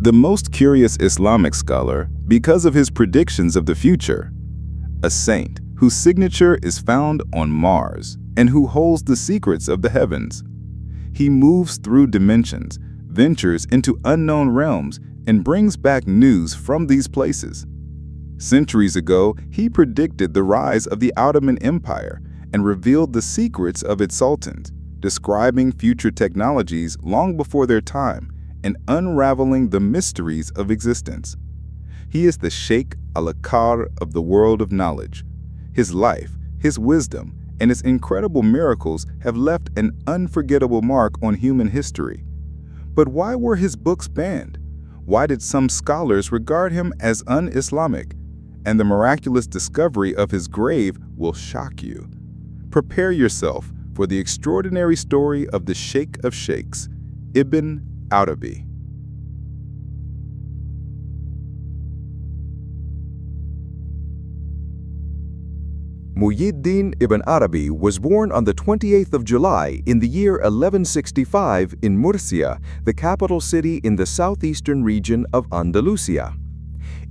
the most curious Islamic scholar because of his predictions of the future, a saint whose signature is found on Mars and who holds the secrets of the heavens. He moves through dimensions, ventures into unknown realms, and brings back news from these places. Centuries ago, he predicted the rise of the Ottoman Empire and revealed the secrets of its sultans, describing future technologies long before their time and unraveling the mysteries of existence. He is the Sheikh al-Akbar of the world of knowledge. His life, his wisdom, and his incredible miracles have left an unforgettable mark on human history. But why were his books banned? Why did some scholars regard him as un-Islamic? And the miraculous discovery of his grave will shock you. Prepare yourself for the extraordinary story of the Sheikh of Sheikhs, Ibn Arabi. Muhyiddin Ibn Arabi was born on the 28th of July in the year 1165 in Murcia, the capital city in the southeastern region of Andalusia.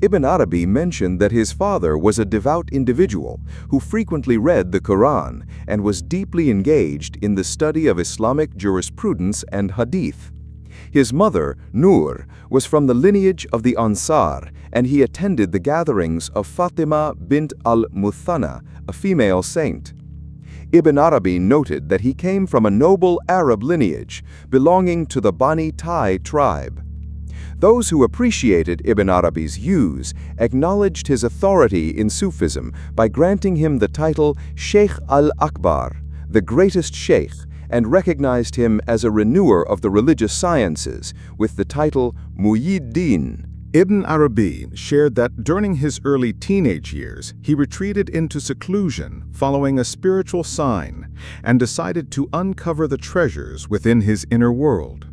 Ibn Arabi mentioned that his father was a devout individual who frequently read the Quran and was deeply engaged in the study of Islamic jurisprudence and hadith. His mother, Nur, was from the lineage of the Ansar, and he attended the gatherings of Fatima bint al-Muthanna, a female saint. Ibn Arabi noted that he came from a noble Arab lineage belonging to the Bani Tai tribe. Those who appreciated Ibn Arabi's views acknowledged his authority in Sufism by granting him the title Sheikh al-Akbar, the greatest sheikh, and recognized him as a renewer of the religious sciences with the title Muhyiddin. Ibn Arabi shared that during his early teenage years, he retreated into seclusion following a spiritual sign and decided to uncover the treasures within his inner world.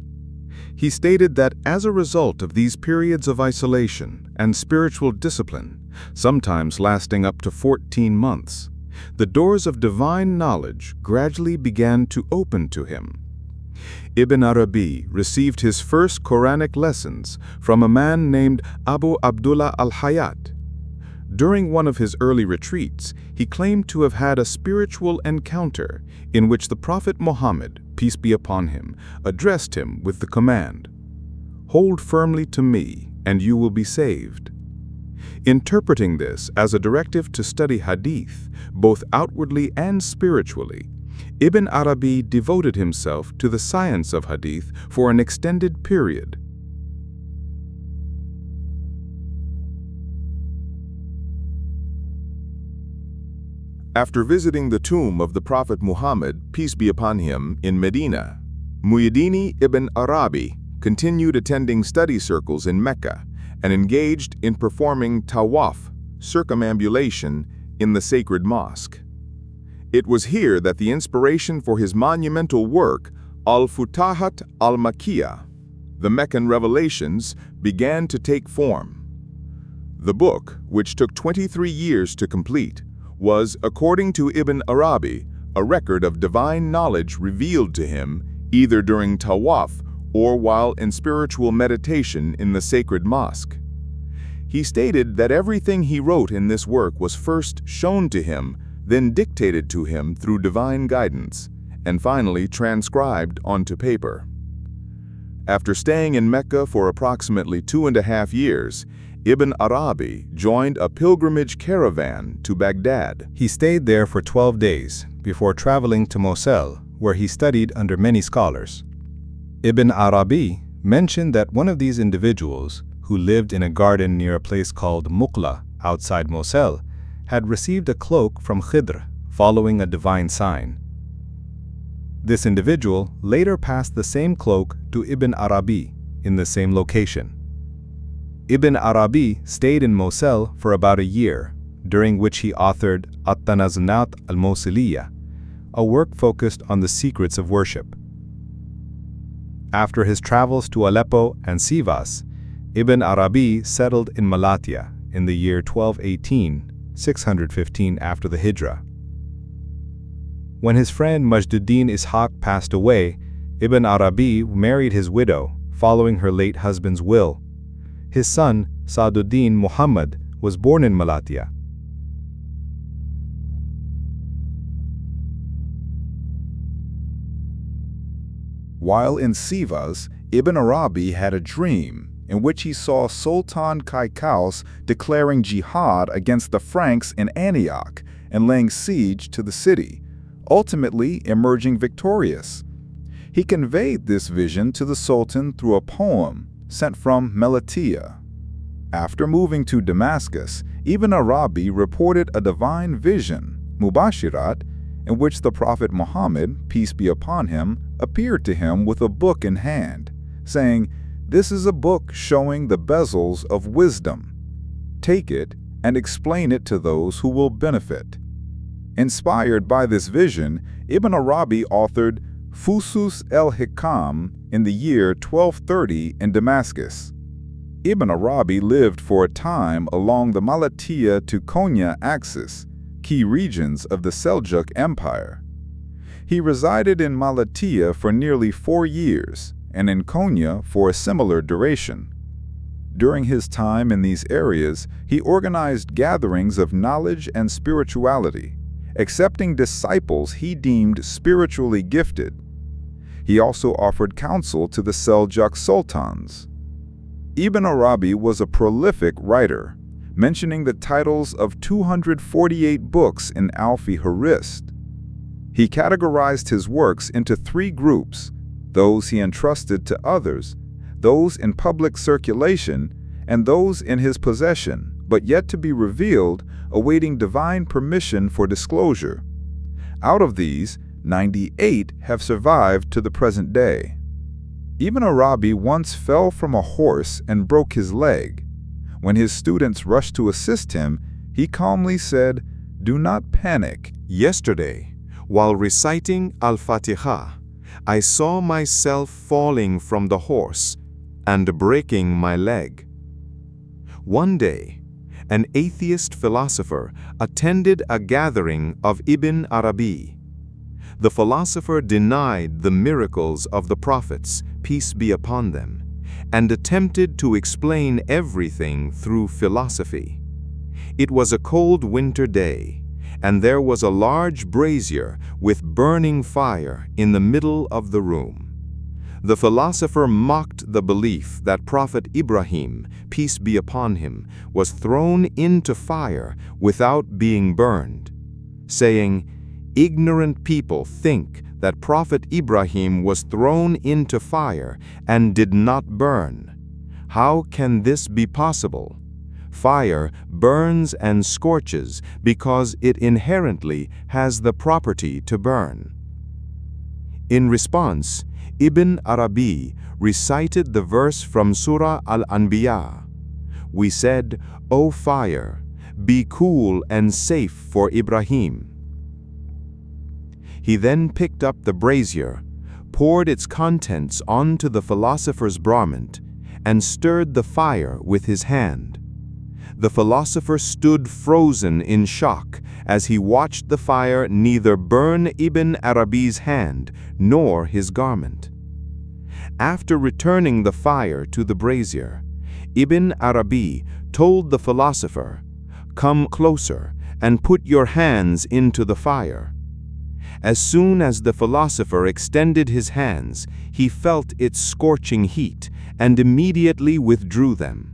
He stated that as a result of these periods of isolation and spiritual discipline, sometimes lasting up to 14 months, the doors of divine knowledge gradually began to open to him. Ibn Arabi received his first Quranic lessons from a man named Abu Abdullah al-Hayat. During one of his early retreats, he claimed to have had a spiritual encounter in which the Prophet Muhammad, peace be upon him, addressed him with the command, "Hold firmly to me, and you will be saved." Interpreting this as a directive to study hadith, both outwardly and spiritually, Ibn Arabi devoted himself to the science of hadith for an extended period. After visiting the tomb of the Prophet Muhammad, peace be upon him, in Medina, Muhyiddin Ibn Arabi continued attending study circles in Mecca and engaged in performing tawaf, circumambulation, in the sacred mosque. It was here that the inspiration for his monumental work, al-Futuhat al-Makkiyah, the Meccan Revelations, began to take form. The book, which took 23 years to complete, was, according to Ibn Arabi, a record of divine knowledge revealed to him either during tawaf or while in spiritual meditation in the sacred mosque. He stated that everything he wrote in this work was first shown to him, then dictated to him through divine guidance, and finally transcribed onto paper. After staying in Mecca for approximately 2.5 years, Ibn Arabi joined a pilgrimage caravan to Baghdad. He stayed there for 12 days before traveling to Mosul, where he studied under many scholars. Ibn Arabi mentioned that one of these individuals, who lived in a garden near a place called Muqla outside Mosul, had received a cloak from Khidr following a divine sign. This individual later passed the same cloak to Ibn Arabi in the same location. Ibn Arabi stayed in Mosul for about a year, during which he authored At-Tanazunat al-Mosuliyya, a work focused on the secrets of worship. After his travels to Aleppo and Sivas, Ibn Arabi settled in Malatya in the year 1218, 615 after the Hijra. When his friend Majduddin Ishaq passed away, Ibn Arabi married his widow, following her late husband's will, His son, Sa'duddin Muhammad, was born in Malatya. While in Sivas, Ibn Arabi had a dream in which he saw Sultan Kaikous declaring jihad against the Franks in Antioch and laying siege to the city, ultimately emerging victorious. He conveyed this vision to the Sultan through a poem sent from Malatya. After moving to Damascus, Ibn Arabi reported a divine vision, Mubashirat, in which the Prophet Muhammad, peace be upon him, appeared to him with a book in hand, saying, "This is a book showing the bezels of wisdom. Take it and explain it to those who will benefit." Inspired by this vision, Ibn Arabi authored Fusus al-Hikam in the year 1230 in Damascus. Ibn Arabi lived for a time along the Malatya to Konya axis, key regions of the Seljuk Empire. He resided in Malatya for nearly 4 years and in Konya for a similar duration. During his time in these areas, he organized gatherings of knowledge and spirituality, accepting disciples he deemed spiritually gifted. He also offered counsel to the Seljuk sultans. Ibn Arabi was a prolific writer, mentioning the titles of 248 books in Al-Fihrist. He categorized his works into 3 groups: those he entrusted to others, those in public circulation, and those in his possession, but yet to be revealed, awaiting divine permission for disclosure. Out of these, 98 have survived to the present day. Ibn Arabi once fell from a horse and broke his leg. When his students rushed to assist him, he calmly said, "Do not panic. Yesterday, while reciting al-Fatiha, I saw myself falling from the horse and breaking my leg." One day, an atheist philosopher attended a gathering of Ibn Arabi. The philosopher denied the miracles of the prophets, peace be upon them, and attempted to explain everything through philosophy. It was a cold winter day, and there was a large brazier with burning fire in the middle of the room. The philosopher mocked the belief that Prophet Ibrahim, peace be upon him, was thrown into fire without being burned, saying, "Ignorant people think that Prophet Ibrahim was thrown into fire and did not burn. How can this be possible? Fire burns and scorches because it inherently has the property to burn." In response, Ibn Arabi recited the verse from Surah Al-Anbiya. "We said, O fire, be cool and safe for Ibrahim." He then picked up the brazier, poured its contents onto the philosopher's garment, and stirred the fire with his hand. The philosopher stood frozen in shock as he watched the fire neither burn Ibn Arabi's hand nor his garment. After returning the fire to the brazier, Ibn Arabi told the philosopher, "Come closer and put your hands into the fire." As soon as the philosopher extended his hands, he felt its scorching heat and immediately withdrew them.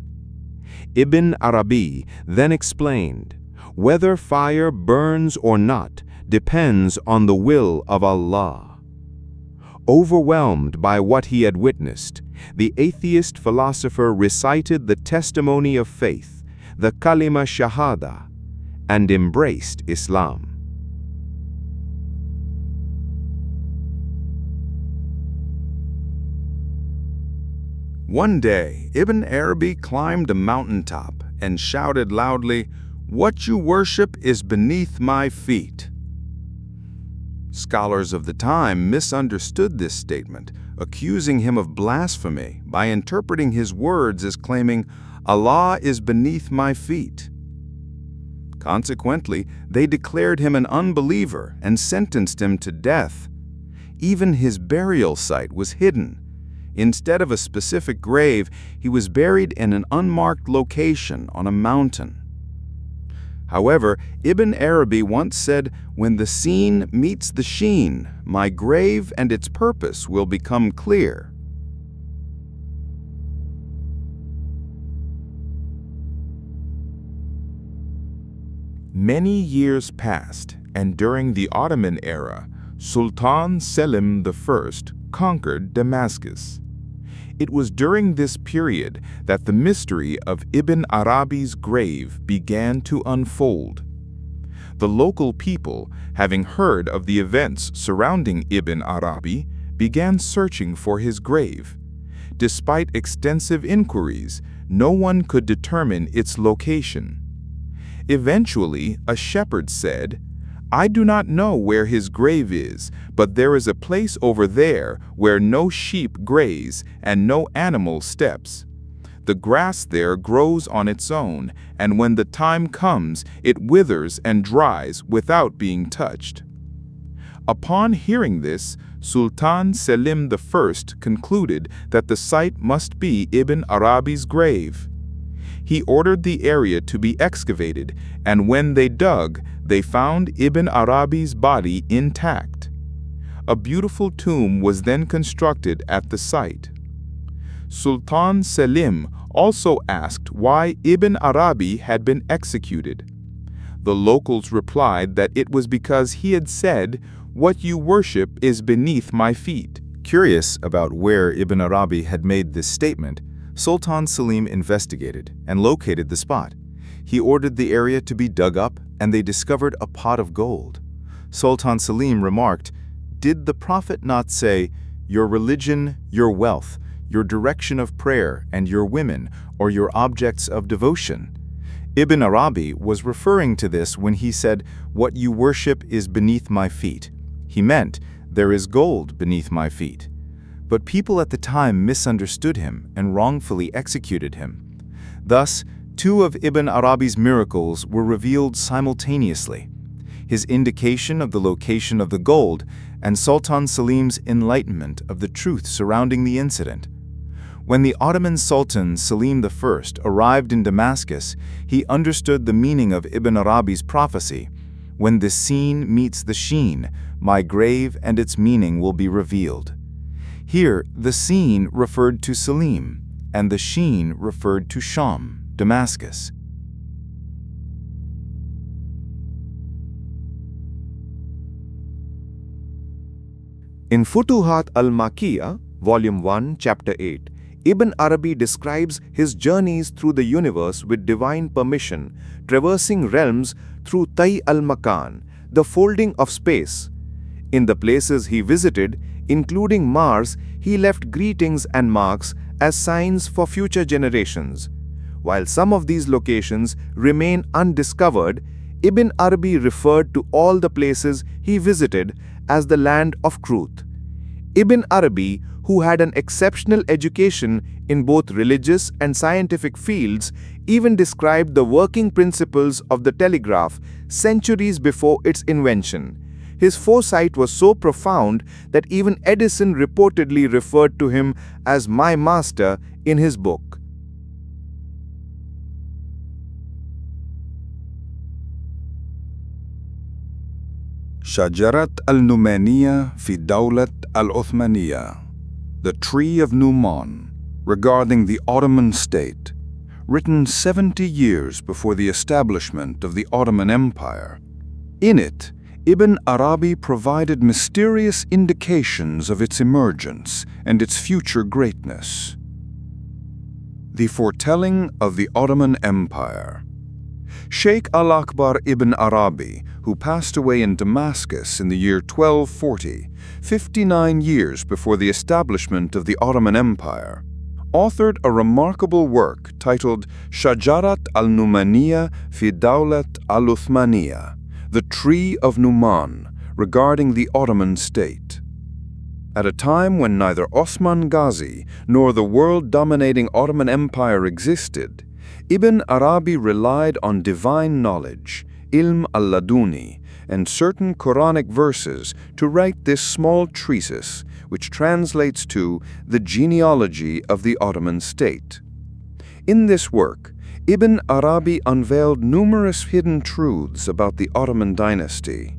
Ibn Arabi then explained, "Whether fire burns or not depends on the will of Allah." Overwhelmed by what he had witnessed, the atheist philosopher recited the testimony of faith, the kalima shahada, and embraced Islam. One day, Ibn Arabi climbed a mountaintop and shouted loudly, "What you worship is beneath my feet." Scholars of the time misunderstood this statement, accusing him of blasphemy by interpreting his words as claiming, "Allah is beneath my feet." Consequently, they declared him an unbeliever and sentenced him to death. Even his burial site was hidden. Instead of a specific grave, he was buried in an unmarked location on a mountain. However, Ibn Arabi once said, "When the seen meets the sheen, my grave and its purpose will become clear." Many years passed, and during the Ottoman era, Sultan Selim I conquered Damascus. It was during this period that the mystery of Ibn Arabi's grave began to unfold. The local people, having heard of the events surrounding Ibn Arabi, began searching for his grave. Despite extensive inquiries, no one could determine its location. Eventually, a shepherd said, "I do not know where his grave is, but there is a place over there where no sheep graze and no animal steps. The grass there grows on its own, and when the time comes, it withers and dries without being touched." Upon hearing this, Sultan Selim I concluded that the site must be Ibn Arabi's grave. He ordered the area to be excavated, and when they dug, they found Ibn Arabi's body intact. A beautiful tomb was then constructed at the site. Sultan Selim also asked why Ibn Arabi had been executed. The locals replied that it was because he had said, "What you worship is beneath my feet." Curious about where Ibn Arabi had made this statement, Sultan Selim investigated and located the spot. He ordered the area to be dug up, and they discovered a pot of gold. Sultan Selim remarked, "Did the Prophet not say, 'Your religion, your wealth, your direction of prayer, and your women, or your objects of devotion?'" Ibn Arabi was referring to this when he said, "What you worship is beneath my feet." He meant, "There is gold beneath my feet." But people at the time misunderstood him and wrongfully executed him. Thus, two of Ibn Arabi's miracles were revealed simultaneously: his indication of the location of the gold and Sultan Selim's enlightenment of the truth surrounding the incident. When the Ottoman Sultan Selim I arrived in Damascus, he understood the meaning of Ibn Arabi's prophecy: "When the seen meets the sheen, my grave and its meaning will be revealed." Here, the seen referred to Selim, and the sheen referred to Sham, Damascus. In Futuhat al-Makkiyah, Volume 1, Chapter 8, Ibn Arabi describes his journeys through the universe with divine permission, traversing realms through Tay al-Makan, the folding of space. In the places he visited, including Mars, he left greetings and marks as signs for future generations. While some of these locations remain undiscovered, Ibn Arabi referred to all the places he visited as the land of truth. Ibn Arabi, who had an exceptional education in both religious and scientific fields, even described the working principles of the telegraph centuries before its invention. His foresight was so profound that even Edison reportedly referred to him as "my master" in his book. شجرة النمانية في دولة al-Uthmaniyya, the Tree of Numan, regarding the Ottoman state, written 70 years before the establishment of the Ottoman Empire. In it, Ibn Arabi provided mysterious indications of its emergence and its future greatness. The foretelling of the Ottoman Empire. Sheikh al-Akbar Ibn Arabi, who passed away in Damascus in the year 1240, 59 years before the establishment of the Ottoman Empire, authored a remarkable work titled Shajarat al-Numaniyya fi Dawlat al-Uthmaniyya, the Tree of Numan, regarding the Ottoman state. At a time when neither Osman Ghazi nor the world-dominating Ottoman Empire existed, Ibn Arabi relied on divine knowledge, ilm al-laduni, and certain Quranic verses to write this small treatise, which translates to The Genealogy of the Ottoman State. In this work, Ibn Arabi unveiled numerous hidden truths about the Ottoman dynasty.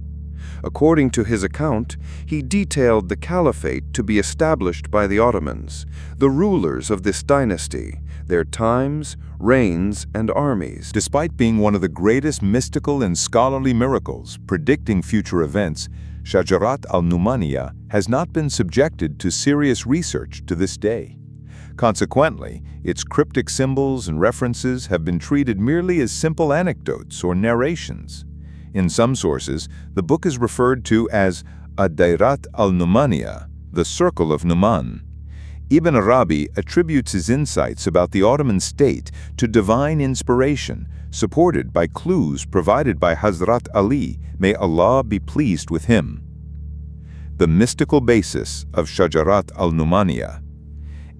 According to his account, he detailed the caliphate to be established by the Ottomans, the rulers of this dynasty, their times, reigns, and armies. Despite being one of the greatest mystical and scholarly miracles predicting future events, Shajarat al-Numaniya has not been subjected to serious research to this day. Consequently, its cryptic symbols and references have been treated merely as simple anecdotes or narrations. In some sources, the book is referred to as Ad-Dairat al-Numaniya, the Circle of Numan. Ibn Arabi attributes his insights about the Ottoman state to divine inspiration, supported by clues provided by Hazrat Ali, may Allah be pleased with him. The mystical basis of Shajarat al-Numaniya.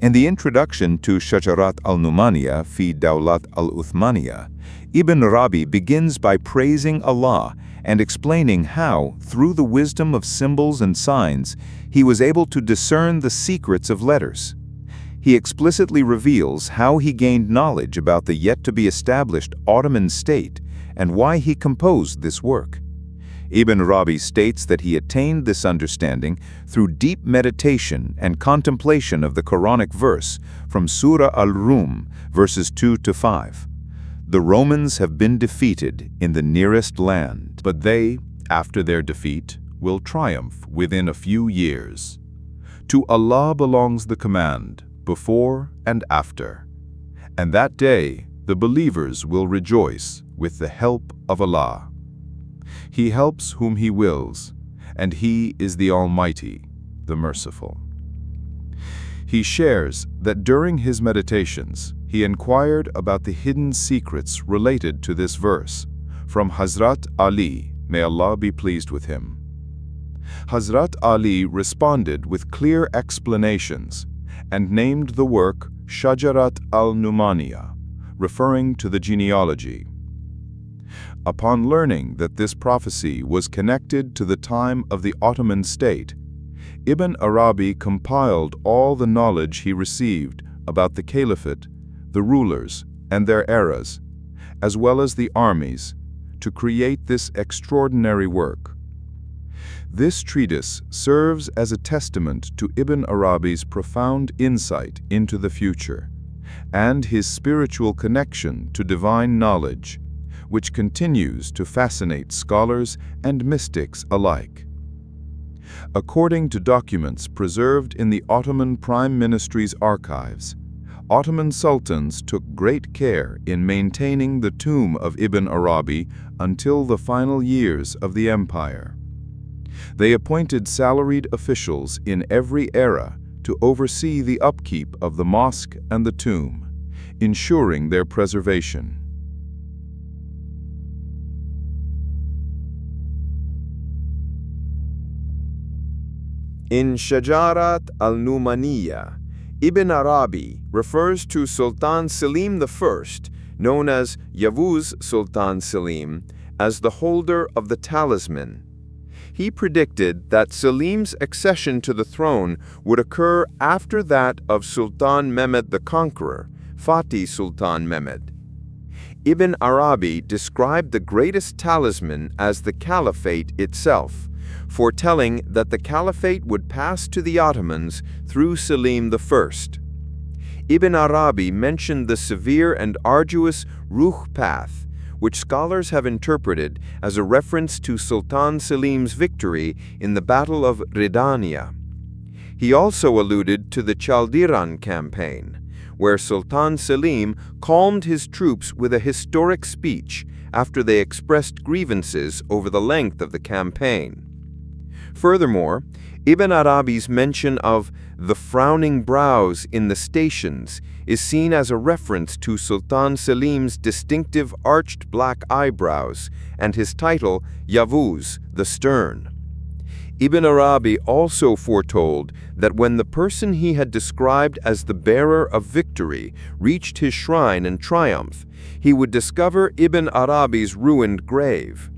In the introduction to Shajarat al-Numaniya fi Dawlat al-Uthmaniyya, Ibn Arabi begins by praising Allah and explaining how, through the wisdom of symbols and signs, he was able to discern the secrets of letters. He explicitly reveals how he gained knowledge about the yet-to-be-established Ottoman state and why he composed this work. Ibn Arabi states that he attained this understanding through deep meditation and contemplation of the Quranic verse from Surah Al-Rum, verses 2 to 5. The Romans have been defeated in the nearest land, but they, after their defeat, will triumph within a few years. To Allah belongs the command, before and after. And that day, the believers will rejoice with the help of Allah. He helps whom He wills, and He is the Almighty, the Merciful. He shares that during his meditations, he inquired about the hidden secrets related to this verse from Hazrat Ali, may Allah be pleased with him. Hazrat Ali responded with clear explanations and named the work Shajarat al-Numaniya, referring to the genealogy. Upon learning that this prophecy was connected to the time of the Ottoman state, Ibn Arabi compiled all the knowledge he received about the caliphate, the rulers, and their eras, as well as the armies, to create this extraordinary work. This treatise serves as a testament to Ibn Arabi's profound insight into the future and his spiritual connection to divine knowledge, which continues to fascinate scholars and mystics alike. According to documents preserved in the Ottoman Prime Ministry's archives, Ottoman sultans took great care in maintaining the tomb of Ibn Arabi until the final years of the empire. They appointed salaried officials in every era to oversee the upkeep of the mosque and the tomb, ensuring their preservation. In Shajarat al-Numaniya, Ibn Arabi refers to Sultan Selim I, known as Yavuz Sultan Selim, as the holder of the talisman. He predicted that Selim's accession to the throne would occur after that of Sultan Mehmed the Conqueror, Fatih Sultan Mehmed. Ibn Arabi described the greatest talisman as the caliphate itself, foretelling that the caliphate would pass to the Ottomans through Selim I. Ibn Arabi mentioned the severe and arduous Ruh path, which scholars have interpreted as a reference to Sultan Selim's victory in the Battle of Ridania. He also alluded to the Chaldiran campaign, where Sultan Selim calmed his troops with a historic speech after they expressed grievances over the length of the campaign. Furthermore, Ibn Arabi's mention of the frowning brows in the stations is seen as a reference to Sultan Selim's distinctive arched black eyebrows and his title, Yavuz, the Stern. Ibn Arabi also foretold that when the person he had described as the bearer of victory reached his shrine in triumph, he would discover Ibn Arabi's ruined grave.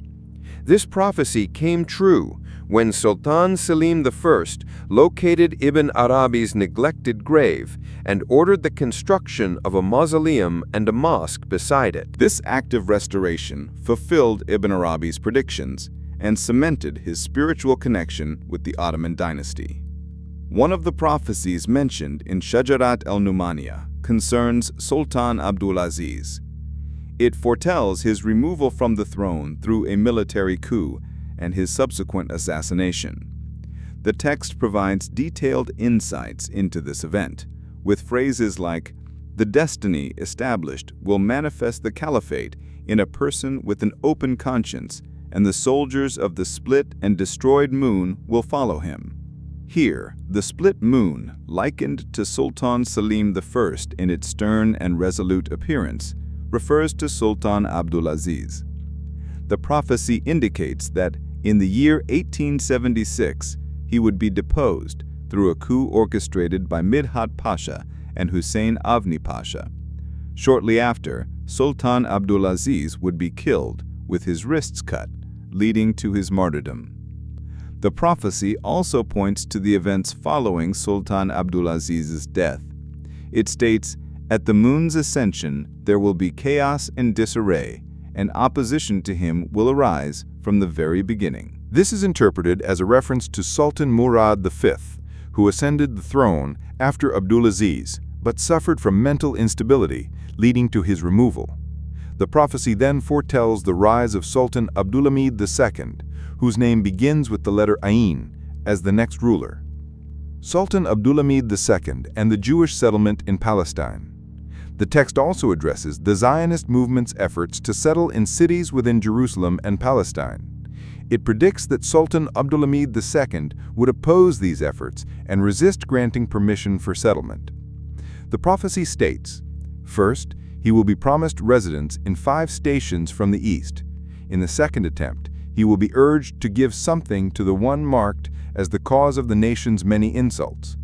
This prophecy came true when Sultan Selim I located Ibn Arabi's neglected grave and ordered the construction of a mausoleum and a mosque beside it. This act of restoration fulfilled Ibn Arabi's predictions and cemented his spiritual connection with the Ottoman dynasty. One of the prophecies mentioned in Shajarat al-Numaniya concerns Sultan Abdulaziz. It foretells his removal from the throne through a military coup and his subsequent assassination. The text provides detailed insights into this event, with phrases like, "The destiny established will manifest the caliphate in a person with an open conscience, and the soldiers of the split and destroyed moon will follow him." Here, the split moon, likened to Sultan Selim I in its stern and resolute appearance, refers to Sultan Abdulaziz. The prophecy indicates that in the year 1876, he would be deposed through a coup orchestrated by Midhat Pasha and Hussein Avni Pasha. Shortly after, Sultan Abdulaziz would be killed with his wrists cut, leading to his martyrdom. The prophecy also points to the events following Sultan Abdulaziz's death. It states, "At the moon's ascension, there will be chaos and disarray, and opposition to him will arise from the very beginning." This is interpreted as a reference to Sultan Murad V, who ascended the throne after Abdulaziz, but suffered from mental instability, leading to his removal. The prophecy then foretells the rise of Sultan Abdulhamid II, whose name begins with the letter Ain, as the next ruler. Sultan Abdulhamid II and the Jewish settlement in Palestine. The text also addresses the Zionist movement's efforts to settle in cities within Jerusalem and Palestine. It predicts that Sultan Abdulhamid II would oppose these efforts and resist granting permission for settlement. The prophecy states, first, he will be promised residence in 5 stations from the east. In the second attempt, he will be urged to give something to the one marked as the cause of the nation's many insults.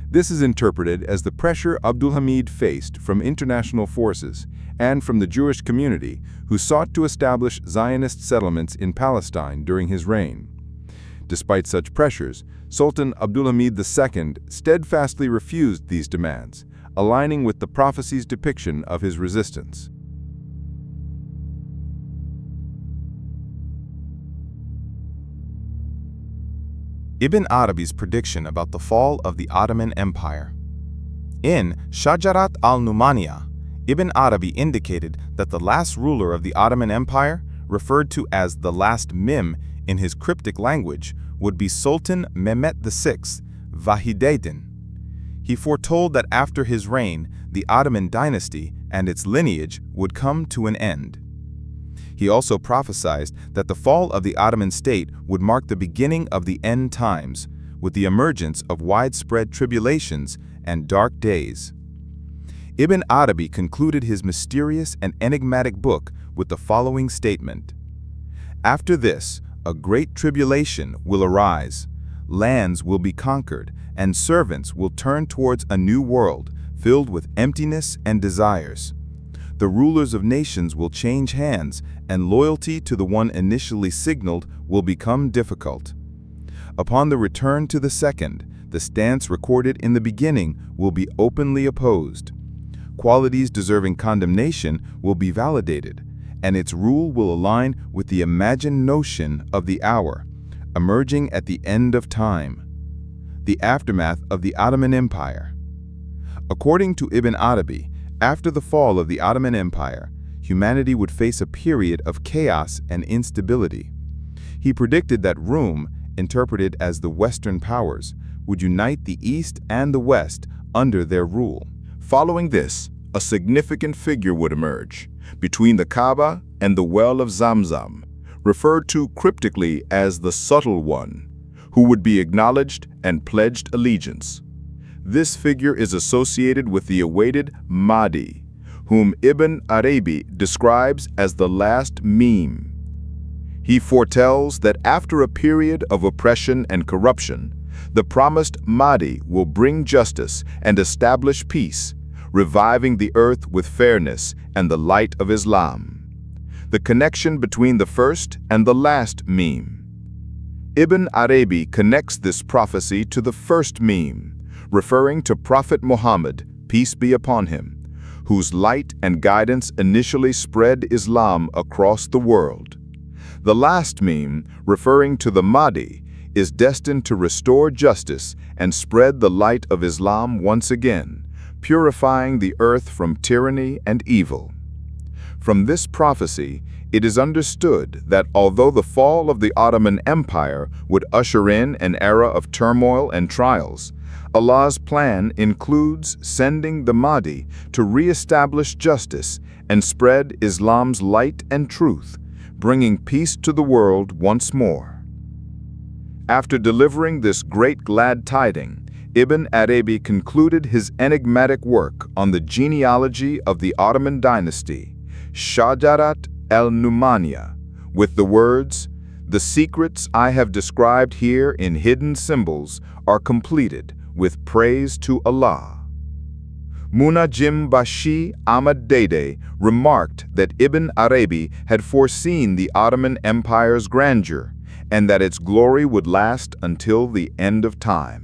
This is interpreted as the pressure Abdulhamid faced from international forces and from the Jewish community who sought to establish Zionist settlements in Palestine during his reign. Despite such pressures, Sultan Abdulhamid II steadfastly refused these demands, aligning with the prophecy's depiction of his resistance. Ibn Arabi's prediction about the fall of the Ottoman Empire. In Shajarat al-Numaniya, Ibn Arabi indicated that the last ruler of the Ottoman Empire, referred to as the last Mim in his cryptic language, would be Sultan Mehmet VI, Vahidaddin. He foretold that after his reign, the Ottoman dynasty and its lineage would come to an end. He also prophesied that the fall of the Ottoman state would mark the beginning of the end times, with the emergence of widespread tribulations and dark days. Ibn Arabi concluded his mysterious and enigmatic book with the following statement: "After this, a great tribulation will arise. Lands will be conquered, and servants will turn towards a new world filled with emptiness and desires. The rulers of nations will change hands, and loyalty to the one initially signaled will become difficult. Upon the return to the second, the stance recorded in the beginning will be openly opposed. Qualities deserving condemnation will be validated, and its rule will align with the imagined notion of the hour, emerging at the end of time. The aftermath of the Ottoman Empire." According to Ibn Arabi, after the fall of the Ottoman Empire, humanity would face a period of chaos and instability. He predicted that Rome, interpreted as the Western powers, would unite the East and the West under their rule. Following this, a significant figure would emerge between the Kaaba and the well of Zamzam, referred to cryptically as the Subtle One, who would be acknowledged and pledged allegiance. This figure is associated with the awaited Mahdi, whom Ibn Arabi describes as the last Mim. He foretells that after a period of oppression and corruption, the promised Mahdi will bring justice and establish peace, reviving the earth with fairness and the light of Islam. The connection between the first and the last Mim. Ibn Arabi connects this prophecy to the first meme, referring to Prophet Muhammad, peace be upon him, whose light and guidance initially spread Islam across the world. The last meme, referring to the Mahdi, is destined to restore justice and spread the light of Islam once again, purifying the earth from tyranny and evil. From this prophecy, it is understood that although the fall of the Ottoman Empire would usher in an era of turmoil and trials, Allah's plan includes sending the Mahdi to re-establish justice and spread Islam's light and truth, bringing peace to the world once more. After delivering this great glad tiding, Ibn Arabi concluded his enigmatic work on the genealogy of the Ottoman dynasty, Shajarat al-Numaniya, with the words, "The secrets I have described here in hidden symbols are completed with praise to Allah." Munajim Bashi Ahmad Dede remarked that Ibn Arabi had foreseen the Ottoman Empire's grandeur and that its glory would last until the end of time.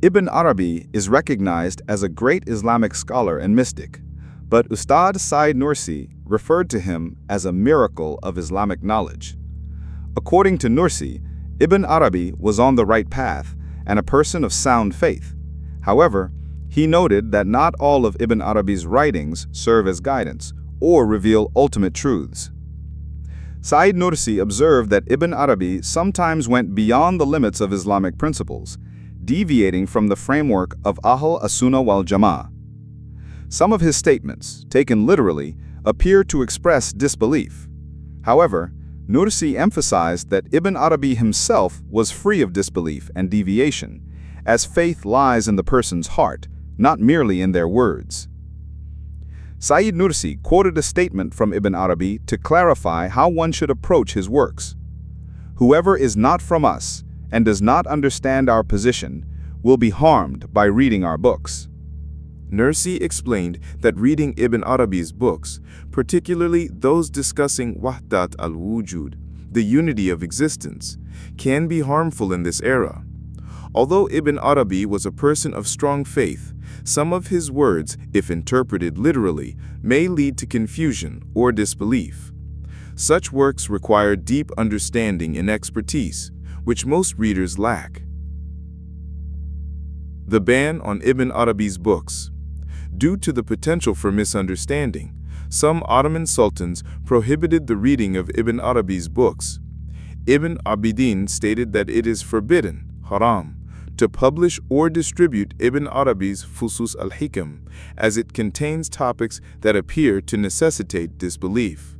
Ibn Arabi is recognized as a great Islamic scholar and mystic, but Ustad Said Nursi referred to him as a miracle of Islamic knowledge. According to Nursi, Ibn Arabi was on the right path and a person of sound faith. However, he noted that not all of Ibn Arabi's writings serve as guidance or reveal ultimate truths. Said Nursi observed that Ibn Arabi sometimes went beyond the limits of Islamic principles, deviating from the framework of Ahl as-Sunnah wal Jama'ah. Some of his statements, taken literally, appear to express disbelief. However, Nursi emphasized that Ibn Arabi himself was free of disbelief and deviation, as faith lies in the person's heart, not merely in their words. Said Nursi quoted a statement from Ibn Arabi to clarify how one should approach his works. "Whoever is not from us and does not understand our position will be harmed by reading our books." Nursi explained that reading Ibn Arabi's books, particularly those discussing Wahdat al-Wujud, the unity of existence, can be harmful in this era. Although Ibn Arabi was a person of strong faith, some of his words, if interpreted literally, may lead to confusion or disbelief. Such works require deep understanding and expertise, which most readers lack. The ban on Ibn Arabi's books. Due to the potential for misunderstanding, some Ottoman sultans prohibited the reading of Ibn Arabi's books. Ibn Abidin stated that it is forbidden, haram, to publish or distribute Ibn Arabi's Fusus al-Hikam, as it contains topics that appear to necessitate disbelief.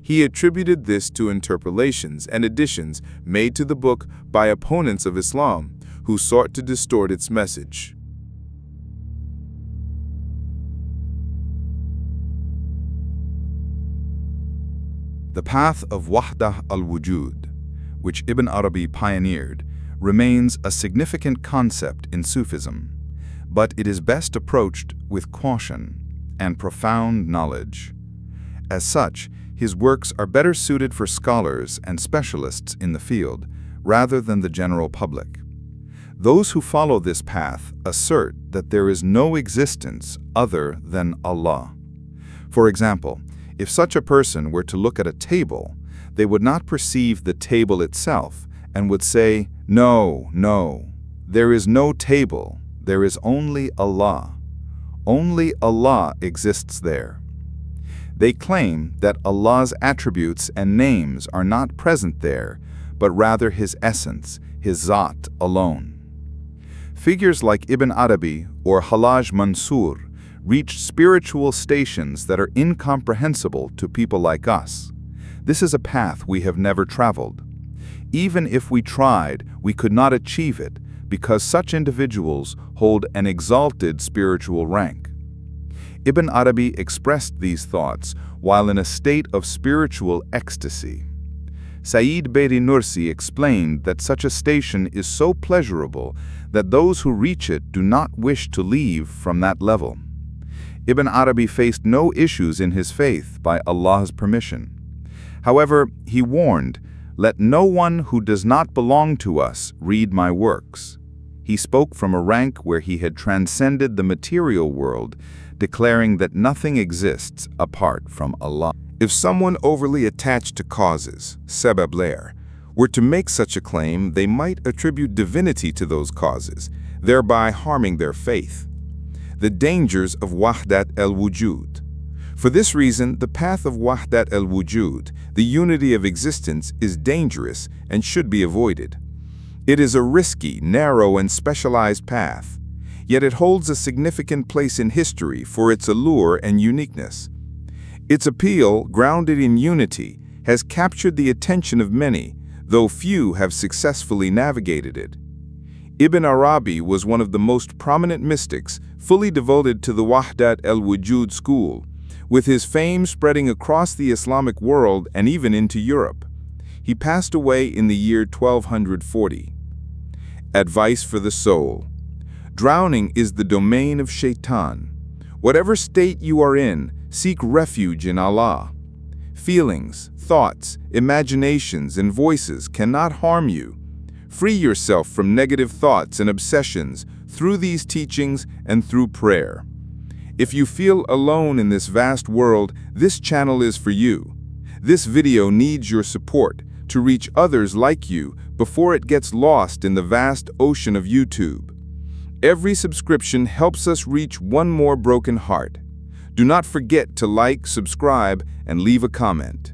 He attributed this to interpolations and additions made to the book by opponents of Islam who sought to distort its message. The path of Wahdat al-Wujud, which Ibn Arabi pioneered, remains a significant concept in Sufism, but it is best approached with caution and profound knowledge. As such, his works are better suited for scholars and specialists in the field, rather than the general public. Those who follow this path assert that there is no existence other than Allah. For example, if such a person were to look at a table, they would not perceive the table itself and would say, "No, no, there is no table, there is only Allah. Only Allah exists there." They claim that Allah's attributes and names are not present there, but rather His essence, His Zat alone. Figures like Ibn Arabi or Halaj Mansur reached spiritual stations that are incomprehensible to people like us. This is a path we have never traveled. Even if we tried, we could not achieve it because such individuals hold an exalted spiritual rank. Ibn Arabi expressed these thoughts while in a state of spiritual ecstasy. Said Beri Nursi explained that such a station is so pleasurable that those who reach it do not wish to leave from that level. Ibn Arabi faced no issues in his faith by Allah's permission. However, he warned, "Let no one who does not belong to us read my works." He spoke from a rank where he had transcended the material world, declaring that nothing exists apart from Allah. If someone overly attached to causes, sebab lair, were to make such a claim, they might attribute divinity to those causes, thereby harming their faith. The dangers of Wahdat al-Wujud. For this reason, the path of Wahdat al-Wujud, the unity of existence, is dangerous and should be avoided. It is a risky, narrow, and specialized path, yet it holds a significant place in history for its allure and uniqueness. Its appeal, grounded in unity, has captured the attention of many, though few have successfully navigated it. Ibn Arabi was one of the most prominent mystics, fully devoted to the Wahdat al-Wujud school, with his fame spreading across the Islamic world and even into Europe. He passed away in the year 1240. Advice for the soul. Drowning is the domain of Shaitan. Whatever state you are in, seek refuge in Allah. Feelings, thoughts, imaginations, and voices cannot harm you. Free yourself from negative thoughts and obsessions through these teachings and through prayer. If you feel alone in this vast world, this channel is for you. This video needs your support to reach others like you before it gets lost in the vast ocean of YouTube. Every subscription helps us reach one more broken heart. Do not forget to like, subscribe, and leave a comment.